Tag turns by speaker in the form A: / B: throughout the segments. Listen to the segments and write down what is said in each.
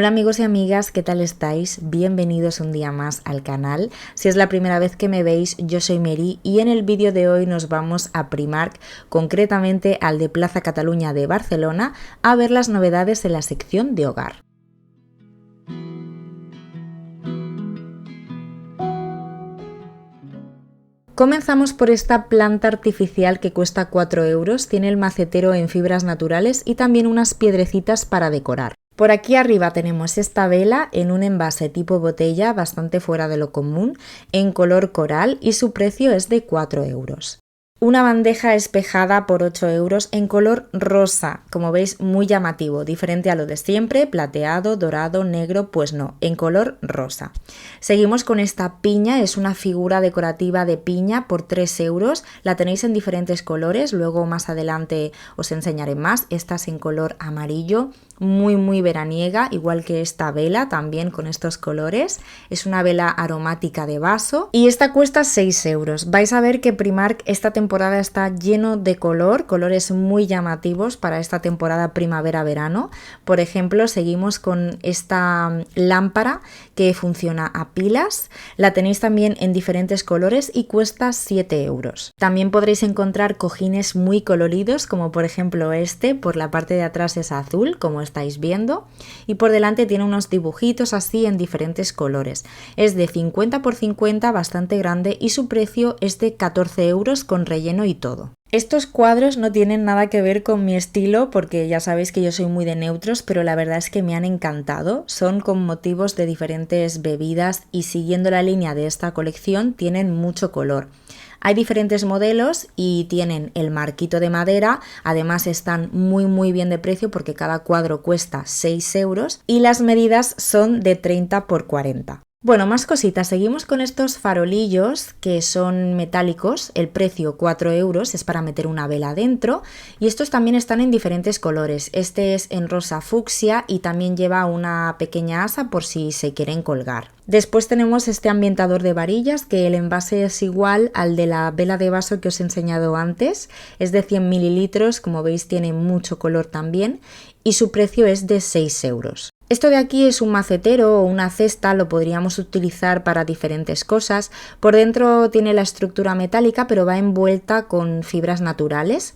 A: Hola amigos y amigas, ¿qué tal estáis? Bienvenidos un día más al canal. Si es la primera vez que me veis, yo soy Meri y en el vídeo de hoy nos vamos a Primark, concretamente al de Plaza Cataluña de Barcelona, a ver las novedades en la sección de hogar. Comenzamos por esta planta artificial que cuesta 4 euros, tiene el macetero en fibras naturales y también unas piedrecitas para decorar. Por aquí arriba tenemos esta vela en un envase tipo botella bastante fuera de lo común, en color coral y su precio es de 4 euros. Una bandeja espejada por 8 euros en color rosa, como veis muy llamativo, diferente a lo de siempre, plateado, dorado, negro, pues no, en color rosa. Seguimos con esta piña, es una figura decorativa de piña por 3 euros, la tenéis en diferentes colores, luego más adelante os enseñaré más, esta es en color amarillo, muy veraniega, igual que esta vela también con estos colores, es una vela aromática de vaso y esta cuesta 6 euros. Vais a ver que Primark esta temporada está lleno de colores muy llamativos para esta temporada primavera-verano. Por ejemplo, seguimos con esta lámpara que funciona a pilas, la tenéis también en diferentes colores y cuesta 7 euros. También podréis encontrar cojines muy coloridos, como por ejemplo este, por la parte de atrás es azul, como estáis viendo, y por delante tiene unos dibujitos así en diferentes colores. Es de 50 por 50, bastante grande y su precio es de 14 euros con relleno y todo. Estos cuadros no tienen nada que ver con mi estilo porque ya sabéis que yo soy muy de neutros, pero la verdad es que me han encantado. Son con motivos de diferentes bebidas y siguiendo la línea de esta colección tienen mucho color. Hay diferentes modelos y tienen el marquito de madera, además están muy bien de precio porque cada cuadro cuesta 6 euros y las medidas son de 30 por 40. Bueno, más cositas, seguimos con estos farolillos que son metálicos, el precio 4 euros, es para meter una vela dentro y estos también están en diferentes colores, este es en rosa fucsia y también lleva una pequeña asa por si se quieren colgar. Después tenemos este ambientador de varillas que el envase es igual al de la vela de vaso que os he enseñado antes, es de 100 mililitros, como veis tiene mucho color también y su precio es de 6 euros. Esto de aquí es un macetero o una cesta, lo podríamos utilizar para diferentes cosas. Por dentro tiene la estructura metálica pero va envuelta con fibras naturales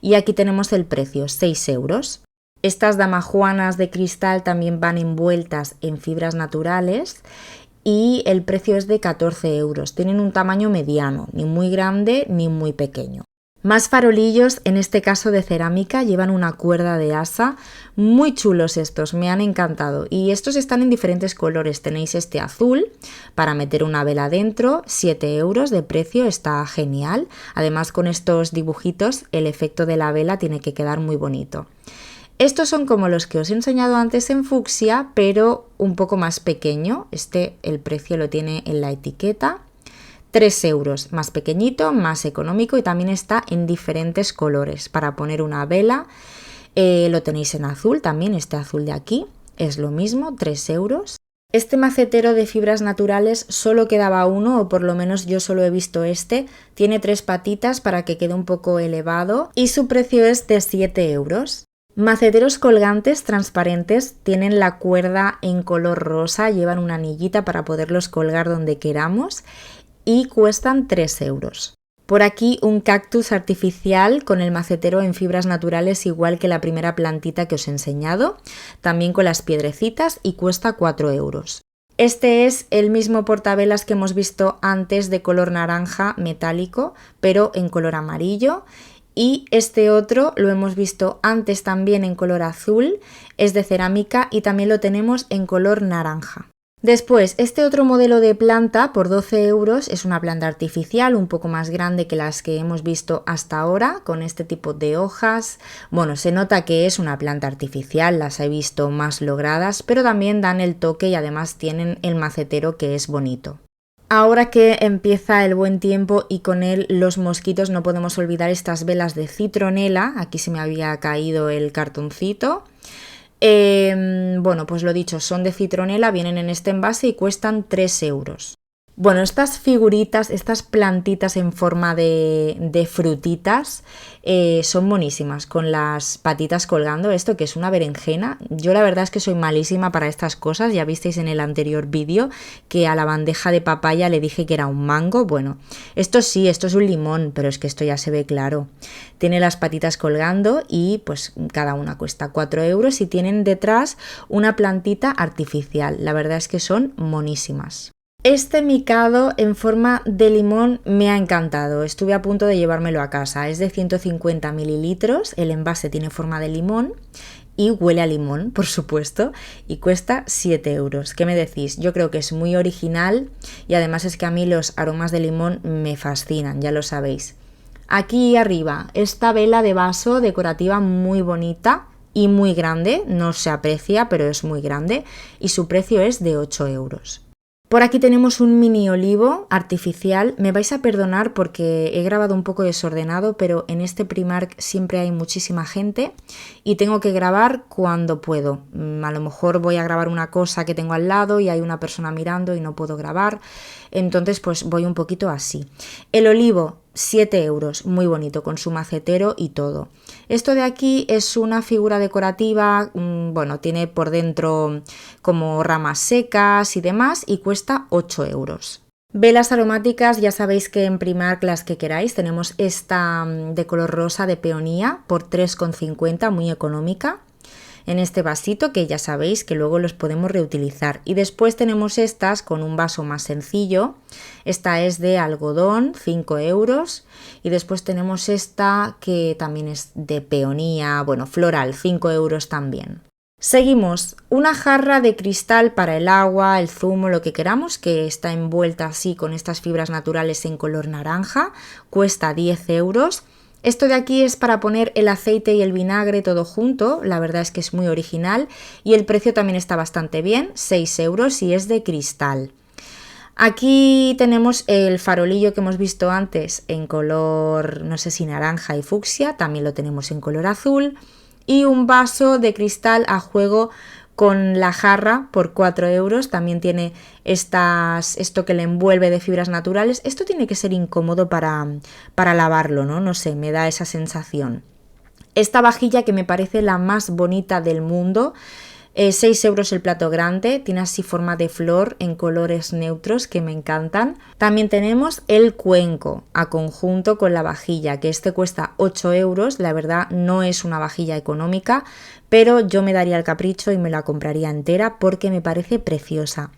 A: y aquí tenemos el precio, 6 euros. Estas damajuanas de cristal también van envueltas en fibras naturales y el precio es de 14 euros. Tienen un tamaño mediano, ni muy grande ni muy pequeño. Más farolillos, en este caso de cerámica, llevan una cuerda de asa, muy chulos estos, me han encantado y estos están en diferentes colores, tenéis este azul para meter una vela dentro, 7 euros de precio, está genial, además con estos dibujitos el efecto de la vela tiene que quedar muy bonito. Estos son como los que os he enseñado antes en fucsia, pero un poco más pequeño, el precio lo tiene en la etiqueta. 3 euros, más pequeñito, más económico y también está en diferentes colores para poner una vela. Lo tenéis en azul también, este azul de aquí es lo mismo, 3 euros. Este macetero de fibras naturales solo quedaba uno, o por lo menos yo solo he visto este. Tiene 3 patitas para que quede un poco elevado y su precio es de 7 euros. Maceteros colgantes transparentes, tienen la cuerda en color rosa, llevan una anillita para poderlos colgar donde queramos y cuestan 3 euros. Por aquí un cactus artificial con el macetero en fibras naturales igual que la primera plantita que os he enseñado, también con las piedrecitas y cuesta 4 euros. Este es el mismo portavelas que hemos visto antes de color naranja metálico, pero en color amarillo. Y este otro lo hemos visto antes también en color azul, es de cerámica y también lo tenemos en color naranja. Después, este otro modelo de planta por 12 euros es una planta artificial un poco más grande que las que hemos visto hasta ahora, con este tipo de hojas. Bueno, se nota que es una planta artificial, las he visto más logradas, pero también dan el toque y además tienen el macetero que es bonito. Ahora que empieza el buen tiempo y con él los mosquitos, no podemos olvidar estas velas de citronela. Aquí se me había caído el cartoncito. Bueno, pues lo dicho, son de citronela, vienen en este envase y cuestan 3 euros. Bueno, estas figuritas, estas plantitas en forma de frutitas son buenísimas, con las patitas colgando, esto que es una berenjena. Yo la verdad es que soy malísima para estas cosas, ya visteis en el anterior vídeo que a la bandeja de papaya le dije que era un mango. Bueno, esto sí, esto es un limón, pero es que esto ya se ve claro. Tiene las patitas colgando y pues cada una cuesta 4 euros y tienen detrás una plantita artificial. La verdad es que son monísimas. Este micado en forma de limón me ha encantado, estuve a punto de llevármelo a casa, es de 150 mililitros, el envase tiene forma de limón y huele a limón, por supuesto, y cuesta 7 euros. ¿Qué me decís? Yo creo que es muy original y además es que a mí los aromas de limón me fascinan, ya lo sabéis. Aquí arriba, esta vela de vaso decorativa muy bonita y muy grande, no se aprecia, pero es muy grande y su precio es de 8 euros. Por aquí tenemos un mini olivo artificial. Me vais a perdonar porque he grabado un poco desordenado, pero en este Primark siempre hay muchísima gente y tengo que grabar cuando puedo. A lo mejor voy a grabar una cosa que tengo al lado y hay una persona mirando y no puedo grabar. Entonces pues voy un poquito así. El olivo, 7 euros, muy bonito, con su macetero y todo. Esto de aquí es una figura decorativa, bueno, tiene por dentro como ramas secas y demás y cuesta 8 euros. Velas aromáticas, ya sabéis que en Primark las que queráis, tenemos esta de color rosa de peonía por 3,50, muy económica. En este vasito que ya sabéis que luego los podemos reutilizar. Y después tenemos estas con un vaso más sencillo. Esta es de algodón, 5 euros. Y después tenemos esta que también es de peonía, bueno, floral, 5 euros también. Seguimos, una jarra de cristal para el agua, el zumo, lo que queramos, que está envuelta así con estas fibras naturales en color naranja, cuesta 10 euros. Esto de aquí es para poner el aceite y el vinagre todo junto, la verdad es que es muy original y el precio también está bastante bien, 6 euros y es de cristal. Aquí tenemos el farolillo que hemos visto antes en color, no sé si naranja y fucsia, también lo tenemos en color azul y un vaso de cristal a juego con la jarra por 4 euros, también tiene esto que le envuelve de fibras naturales. Esto tiene que ser incómodo para lavarlo, ¿no? No sé, me da esa sensación. Esta vajilla que me parece la más bonita del mundo, 6 euros el plato grande, tiene así forma de flor en colores neutros que me encantan. También tenemos el cuenco a conjunto con la vajilla, que este cuesta 8 euros, la verdad no es una vajilla económica, pero yo me daría el capricho y me la compraría entera porque me parece preciosa.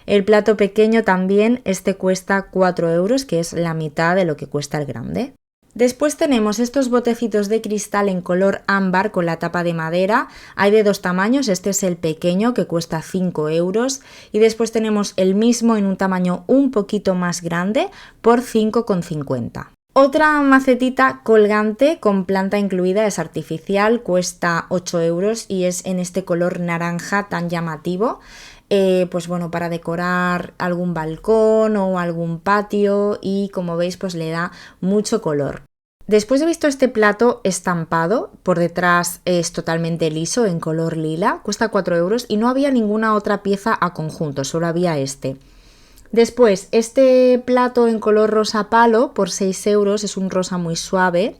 A: El plato pequeño también, este cuesta 4 euros, que es la mitad de lo que cuesta el grande. Después tenemos estos botecitos de cristal en color ámbar con la tapa de madera. Hay de dos tamaños, este es el pequeño que cuesta 5 euros y después tenemos el mismo en un tamaño un poquito más grande por 5,50. Otra macetita colgante con planta incluida, es artificial, cuesta 8 euros y es en este color naranja tan llamativo. Pues bueno, para decorar algún balcón o algún patio y como veis pues le da mucho color. Después he visto este plato estampado, por detrás es totalmente liso en color lila, cuesta 4 euros y no había ninguna otra pieza a conjunto, solo había este. Después este plato en color rosa palo por 6 euros, es un rosa muy suave.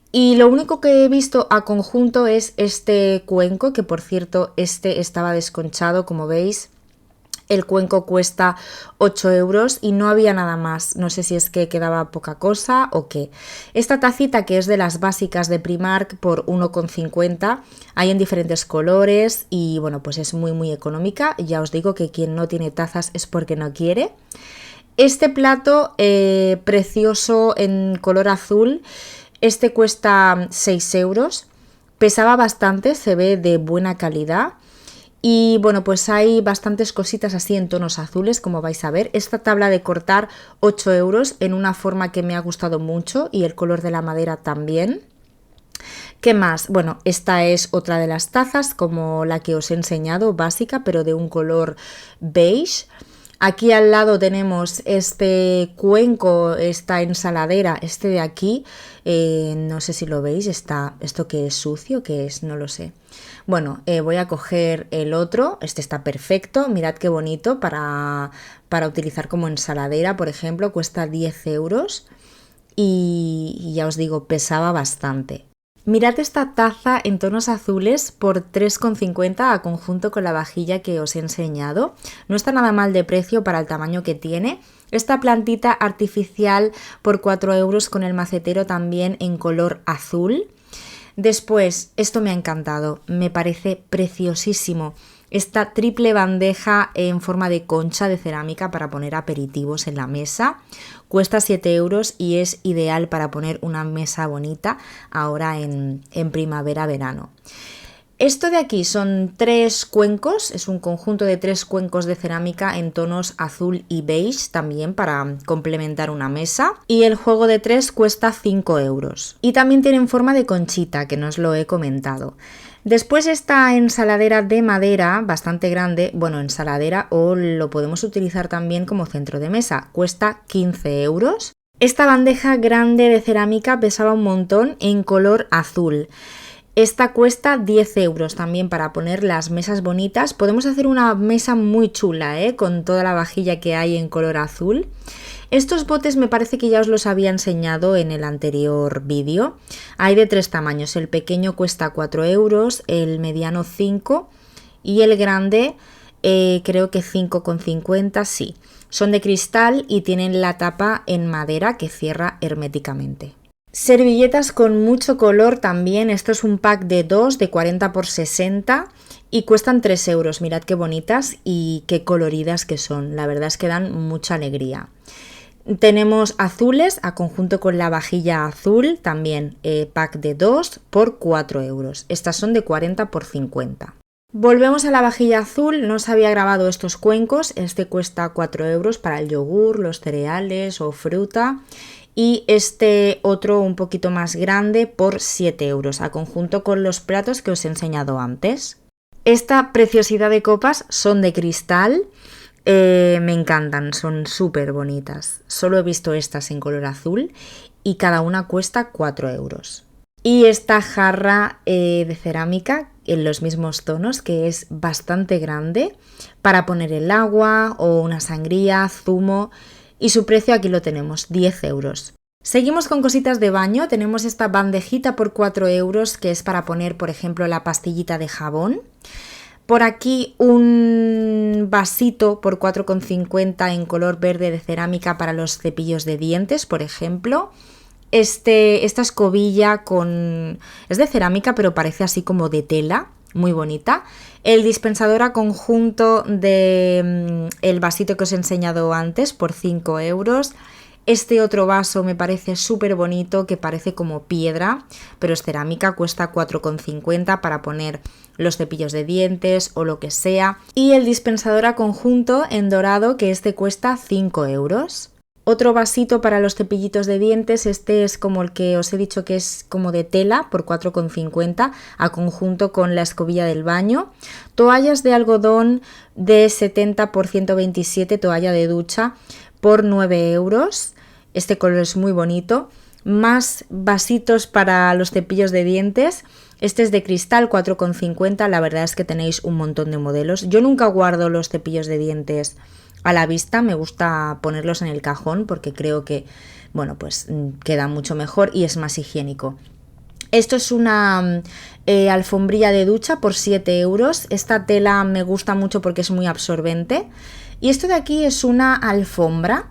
A: Y lo único que he visto a conjunto es este cuenco, que por cierto este estaba desconchado, como veis. El cuenco cuesta 8 euros y no había nada más, no sé si es que quedaba poca cosa o qué. Esta tacita que es de las básicas de Primark por 1,50, hay en diferentes colores y bueno, pues es muy económica. Ya os digo que quien no tiene tazas es porque no quiere. Este plato precioso en color azul, este cuesta 6 euros, pesaba bastante, se ve de buena calidad y bueno, pues hay bastantes cositas así en tonos azules, como vais a ver. Esta tabla de cortar 8 euros en una forma que me ha gustado mucho y el color de la madera también. ¿Qué más? Bueno, esta es otra de las tazas como la que os he enseñado, básica, pero de un color beige. Aquí al lado tenemos este cuenco, esta ensaladera, este de aquí, no sé si lo veis, esto que es sucio, que es, no lo sé. Bueno, voy a coger el otro, este está perfecto, mirad qué bonito para utilizar como ensaladera, por ejemplo, cuesta 10 euros y ya os digo, pesaba bastante. Mirad esta taza en tonos azules por 3,50 a conjunto con la vajilla que os he enseñado. No está nada mal de precio para el tamaño que tiene. Esta plantita artificial por 4 euros con el macetero también en color azul. Después, esto me ha encantado, me parece preciosísimo. Esta triple bandeja en forma de concha de cerámica para poner aperitivos en la mesa. Cuesta 7 euros y es ideal para poner una mesa bonita ahora en primavera-verano. Esto de aquí son 3 cuencos, es un conjunto de 3 cuencos de cerámica en tonos azul y beige también para complementar una mesa. Y el juego de 3 cuesta 5 euros. Y también tienen forma de conchita, que no os lo he comentado. Después esta ensaladera de madera, bastante grande, bueno, ensaladera o lo podemos utilizar también como centro de mesa, cuesta 15 euros. Esta bandeja grande de cerámica pesaba un montón en color azul. Esta cuesta 10 euros también para poner las mesas bonitas. Podemos hacer una mesa muy chula, con toda la vajilla que hay en color azul. Estos botes me parece que ya os los había enseñado en el anterior vídeo. Hay de 3 tamaños. El pequeño cuesta 4 euros, el mediano 5 y el grande creo que 5,50, sí. Son de cristal y tienen la tapa en madera que cierra herméticamente. Servilletas con mucho color también. Esto es un pack de 2 de 40 por 60 y cuestan 3 euros. Mirad qué bonitas y qué coloridas que son. La verdad es que dan mucha alegría. Tenemos azules a conjunto con la vajilla azul, también pack de 2 por 4 euros. Estas son de 40 por 50. Volvemos a la vajilla azul, no os había grabado estos cuencos, este cuesta 4 euros para el yogur, los cereales o fruta. Y este otro un poquito más grande por 7 euros, a conjunto con los platos que os he enseñado antes. Esta preciosidad de copas son de cristal. Me encantan, son súper bonitas. Solo he visto estas en color azul y cada una cuesta 4 euros. Y esta jarra de cerámica en los mismos tonos, que es bastante grande, para poner el agua o una sangría, zumo, y su precio aquí lo tenemos, 10 euros. Seguimos con cositas de baño, tenemos esta bandejita por 4 euros que es para poner, por ejemplo, la pastillita de jabón. Por aquí un vasito por 4,50 en color verde de cerámica para los cepillos de dientes, por ejemplo. Esta escobilla es de cerámica, pero parece así como de tela, muy bonita. El dispensador a conjunto de el vasito que os he enseñado antes por 5 euros. Este otro vaso me parece súper bonito, que parece como piedra, pero es cerámica, cuesta 4,50 para poner los cepillos de dientes o lo que sea. Y el dispensador a conjunto en dorado, que este cuesta 5 euros. Otro vasito para los cepillitos de dientes, este es como el que os he dicho que es como de tela por 4,50 a conjunto con la escobilla del baño. Toallas de algodón de 70 por 127, toalla de ducha por 9 euros. Este color es muy bonito. Más vasitos para los cepillos de dientes. Este es de cristal, 4,50. La verdad es que tenéis un montón de modelos. Yo nunca guardo los cepillos de dientes a la vista. Me gusta ponerlos en el cajón porque creo que, bueno, pues queda mucho mejor y es más higiénico. Esto es una alfombrilla de ducha por 7 euros. Esta tela me gusta mucho porque es muy absorbente. Y esto de aquí es una alfombra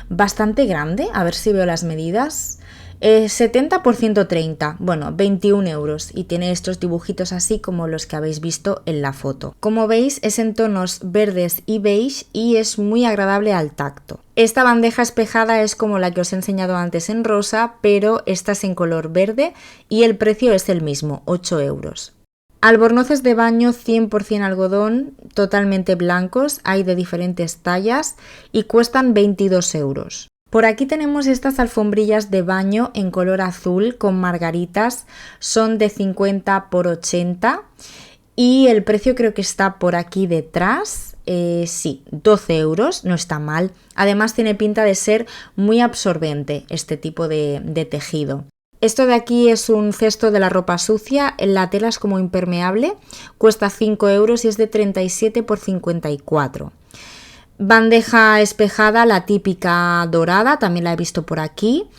A: bastante grande, a ver si veo las medidas, 70 por 130, bueno, 21 euros y tiene estos dibujitos así como los que habéis visto en la foto. Como veis es en tonos verdes y beige y es muy agradable al tacto. Esta bandeja espejada es como la que os he enseñado antes en rosa, pero esta es en color verde y el precio es el mismo, 8 euros. Albornoces de baño 100% algodón, totalmente blancos, hay de diferentes tallas y cuestan 22 euros. Por aquí tenemos estas alfombrillas de baño en color azul con margaritas, son de 50 por 80 y el precio creo que está por aquí detrás. sí, 12 euros, no está mal. Además tiene pinta de ser muy absorbente este tipo de tejido. Esto de aquí es un cesto de la ropa sucia, la tela es como impermeable, cuesta 5 euros y es de 37 por 54. Bandeja espejada, la típica dorada, también la he visto por aquí.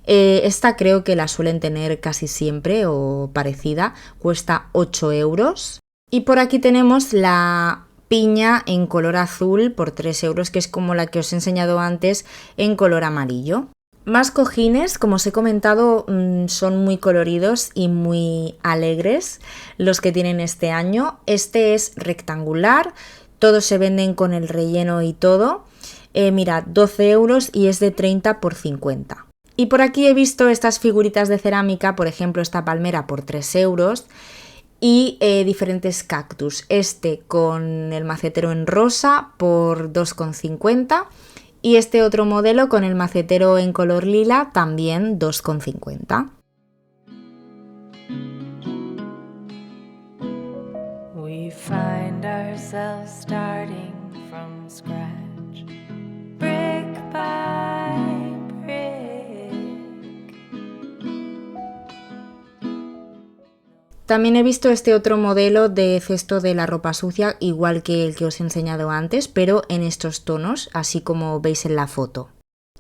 A: Esta creo que la suelen tener casi siempre o parecida, cuesta 8 euros. Y por aquí tenemos la piña en color azul por 3 euros, que es como la que os he enseñado antes en color amarillo. Más cojines, como os he comentado, son muy coloridos y muy alegres los que tienen este año. Este es rectangular, todos se venden con el relleno y todo. Mirad, 12 euros y es de 30 por 50. Y por aquí he visto estas figuritas de cerámica, por ejemplo esta palmera por 3 euros y diferentes cactus. Este con el macetero en rosa por 2,50 y este otro modelo con el macetero en color lila también 2,50. We find ourselves starting from scratch, brick by brick. También he visto este otro modelo de cesto de la ropa sucia, igual que el que os he enseñado antes, pero en estos tonos, así como veis en la foto.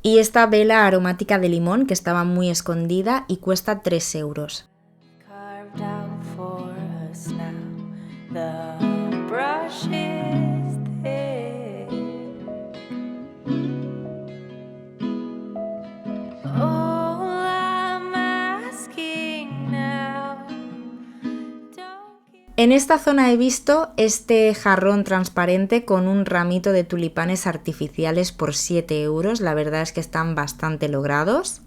A: Y esta vela aromática de limón que estaba muy escondida y cuesta 3 euros. En esta zona he visto este jarrón transparente con un ramito de tulipanes artificiales por 7 euros. La verdad es que están bastante logrados.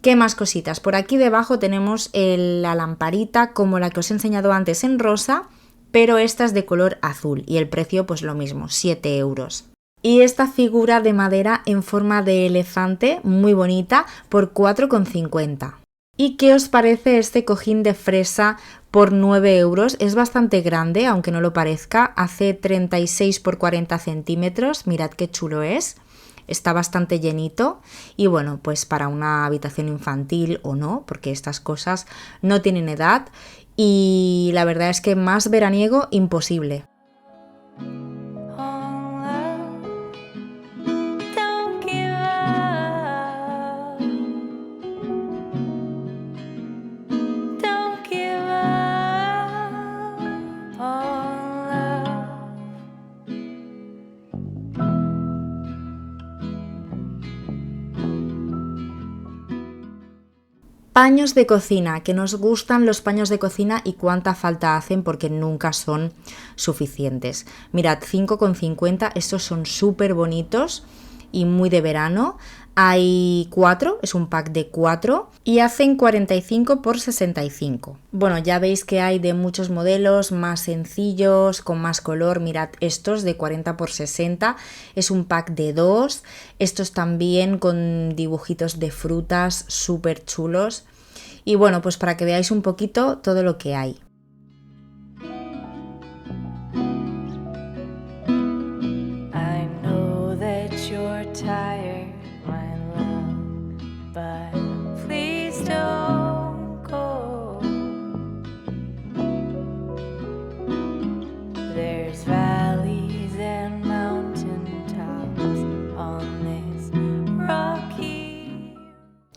A: ¿Qué más cositas? Por aquí debajo tenemos la lamparita como la que os he enseñado antes en rosa, pero esta es de color azul y el precio pues lo mismo, 7 euros. Y esta figura de madera en forma de elefante, muy bonita, por 4,50. ¿Y qué os parece este cojín de fresa por 9 euros? Es bastante grande, aunque no lo parezca, hace 36 por 40 centímetros, mirad qué chulo es. Está bastante llenito y bueno, pues para una habitación infantil o no, porque estas cosas no tienen edad y la verdad es que más veraniego imposible. Paños de cocina, que nos gustan los paños de cocina y cuánta falta hacen porque nunca son suficientes. Mirad, 5,50, estos son súper bonitos y muy de verano. Hay 4, es un pack de 4 y hacen 45 por 65. Bueno, ya veis que hay de muchos modelos más sencillos, con más color. Mirad, estos de 40 por 60 es un pack de 2. Estos también con dibujitos de frutas súper chulos. Y bueno, pues para que veáis un poquito todo lo que hay.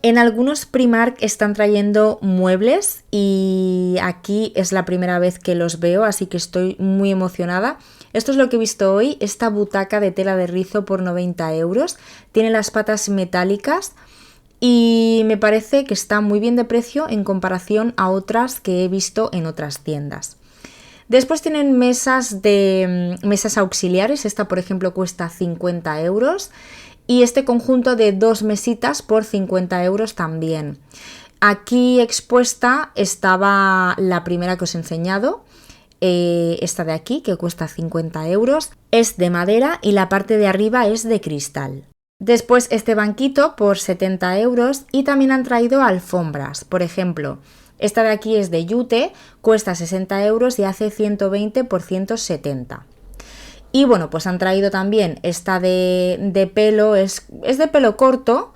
A: En algunos Primark están trayendo muebles y aquí es la primera vez que los veo, así que estoy muy emocionada. Esto es lo que he visto hoy, esta butaca de tela de rizo por 90 euros. Tiene las patas metálicas y me parece que está muy bien de precio en comparación a otras que he visto en otras tiendas. Después tienen mesas auxiliares, esta por ejemplo cuesta 50 euros. Y este conjunto de 2 mesitas por 50 euros también. Aquí expuesta estaba la primera que os he enseñado, esta de aquí que cuesta 50 euros. Es de madera y la parte de arriba es de cristal. Después este banquito por 70 euros y también han traído alfombras. Por ejemplo, esta de aquí es de yute, cuesta 60 euros y hace 120 por 170. Y bueno, pues han traído también esta de pelo, es de pelo corto.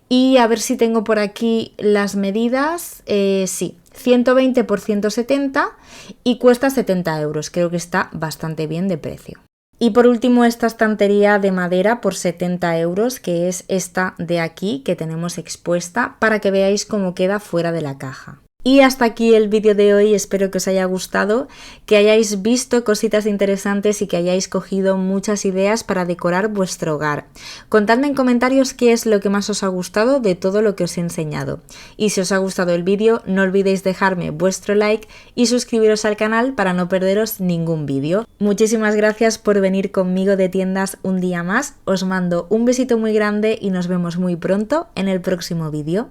A: Y a ver si tengo por aquí las medidas. Sí, 120 por 170 y cuesta 70 euros. Creo que está bastante bien de precio. Y por último, esta estantería de madera por 70 euros, que es esta de aquí que tenemos expuesta, para que veáis cómo queda fuera de la caja. Y hasta aquí el vídeo de hoy, espero que os haya gustado, que hayáis visto cositas interesantes y que hayáis cogido muchas ideas para decorar vuestro hogar. Contadme en comentarios qué es lo que más os ha gustado de todo lo que os he enseñado. Y si os ha gustado el vídeo, no olvidéis dejarme vuestro like y suscribiros al canal para no perderos ningún vídeo. Muchísimas gracias por venir conmigo de tiendas un día más, os mando un besito muy grande y nos vemos muy pronto en el próximo vídeo.